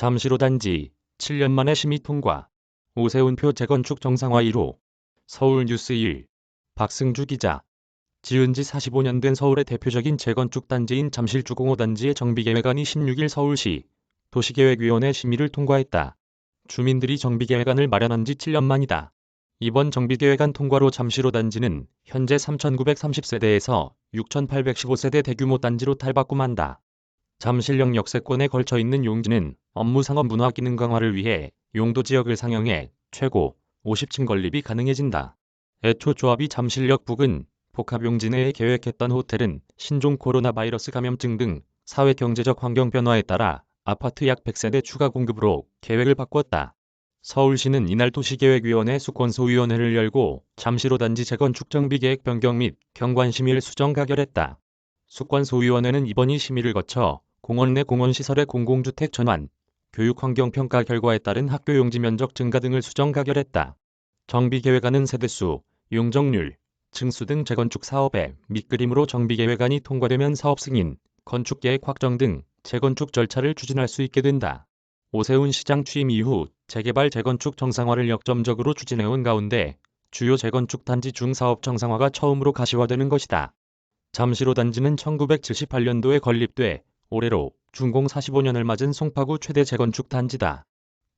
잠실호 단지 7년 만에 심의 통과. 오세훈표 재건축 정상화 1호. 서울뉴스 1. 박승주 기자. 지은 지 45년 된 서울의 대표적인 재건축 단지인 잠실주공호 단지의 정비계획안이 16일 서울시 도시계획위원회 심의를 통과했다. 주민들이 정비계획안을 마련한 지 7년 만이다. 이번 정비계획안 통과로 잠실호 단지는 현재 3,930세대에서 6,815세대 대규모 단지로 탈바꿈한다. 잠실역 역세권에 걸쳐 있는 용지는 업무상업 문화 기능 강화를 위해 용도 지역을 상영해 최고 50층 건립이 가능해진다. 애초 조합이 잠실역 부근 복합용지 내에 계획했던 호텔은 신종 코로나 바이러스 감염증 등 사회 경제적 환경 변화에 따라 아파트 약 100세대 추가 공급으로 계획을 바꿨다. 서울시는 이날 도시계획위원회 수권소위원회를 열고 잠실호 단지 재건축 정비계획 변경 및 경관심의를 수정 가결했다. 수권소위원회는 이번이 심의를 거쳐 공원 내 공원시설의 공공주택 전환, 교육환경평가 결과에 따른 학교 용지 면적 증가 등을 수정 가결했다. 정비계획안은 세대수, 용적률, 층수 등 재건축 사업의 밑그림으로 정비계획안이 통과되면 사업 승인, 건축계획 확정 등 재건축 절차를 추진할 수 있게 된다. 오세훈 시장 취임 이후 재개발 재건축 정상화를 역점적으로 추진해온 가운데 주요 재건축 단지 중 사업 정상화가 처음으로 가시화되는 것이다. 잠실호 단지는 1978년도에 건립돼 올해로 준공 45년을 맞은 송파구 최대 재건축 단지다.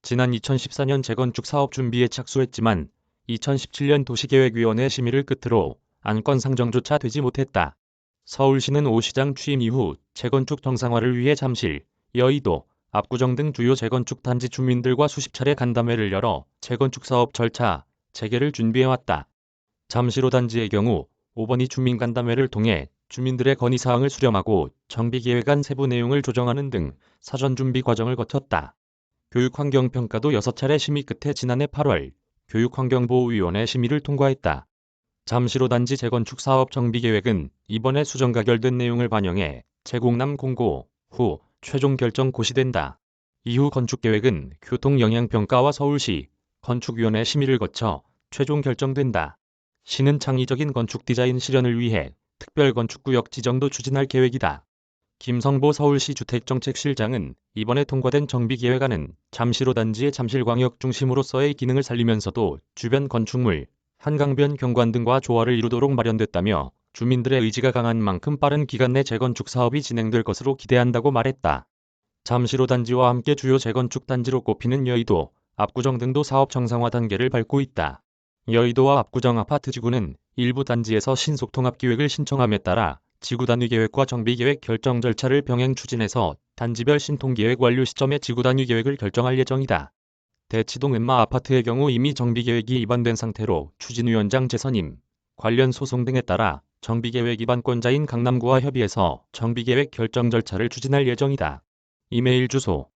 지난 2014년 재건축 사업 준비에 착수했지만 2017년 도시계획위원회 심의를 끝으로 안건 상정조차 되지 못했다. 서울시는 오 시장 취임 이후 재건축 정상화를 위해 잠실, 여의도, 압구정 등 주요 재건축 단지 주민들과 수십 차례 간담회를 열어 재건축 사업 절차, 재개를 준비해왔다. 잠실호 단지의 경우 5번이 주민간담회를 통해 주민들의 건의사항을 수렴하고 정비계획안 세부 내용을 조정하는 등 사전준비 과정을 거쳤다. 교육환경평가도 6차례 심의 끝에 지난해 8월 교육환경보호위원회 심의를 통과했다. 잠실호 단지 재건축 사업 정비계획은 이번에 수정 가결된 내용을 반영해 재공람 공고 후 최종 결정 고시된다. 이후 건축계획은 교통영향평가와 서울시 건축위원회 심의를 거쳐 최종 결정된다. 시는 창의적인 건축 디자인 실현을 위해 특별건축구역 지정도 추진할 계획이다. 김성보 서울시 주택정책실장은 이번에 통과된 정비계획안은 잠실호 단지의 잠실광역 중심으로서의 기능을 살리면서도 주변 건축물, 한강변 경관 등과 조화를 이루도록 마련됐다며 주민들의 의지가 강한 만큼 빠른 기간 내 재건축 사업이 진행될 것으로 기대한다고 말했다. 잠실호 단지와 함께 주요 재건축 단지로 꼽히는 여의도, 압구정 등도 사업 정상화 단계를 밟고 있다. 여의도와 압구정 아파트 지구는 일부 단지에서 신속통합기획을 신청함에 따라 지구단위계획과 정비계획 결정 절차를 병행 추진해서 단지별 신통계획 완료 시점에 지구단위계획을 결정할 예정이다. 대치동 엠마 아파트의 경우 이미 정비계획이 위반된 상태로 추진위원장 재선임, 관련 소송 등에 따라 정비계획 위반권자인 강남구와 협의해서 정비계획 결정 절차를 추진할 예정이다. 이메일 주소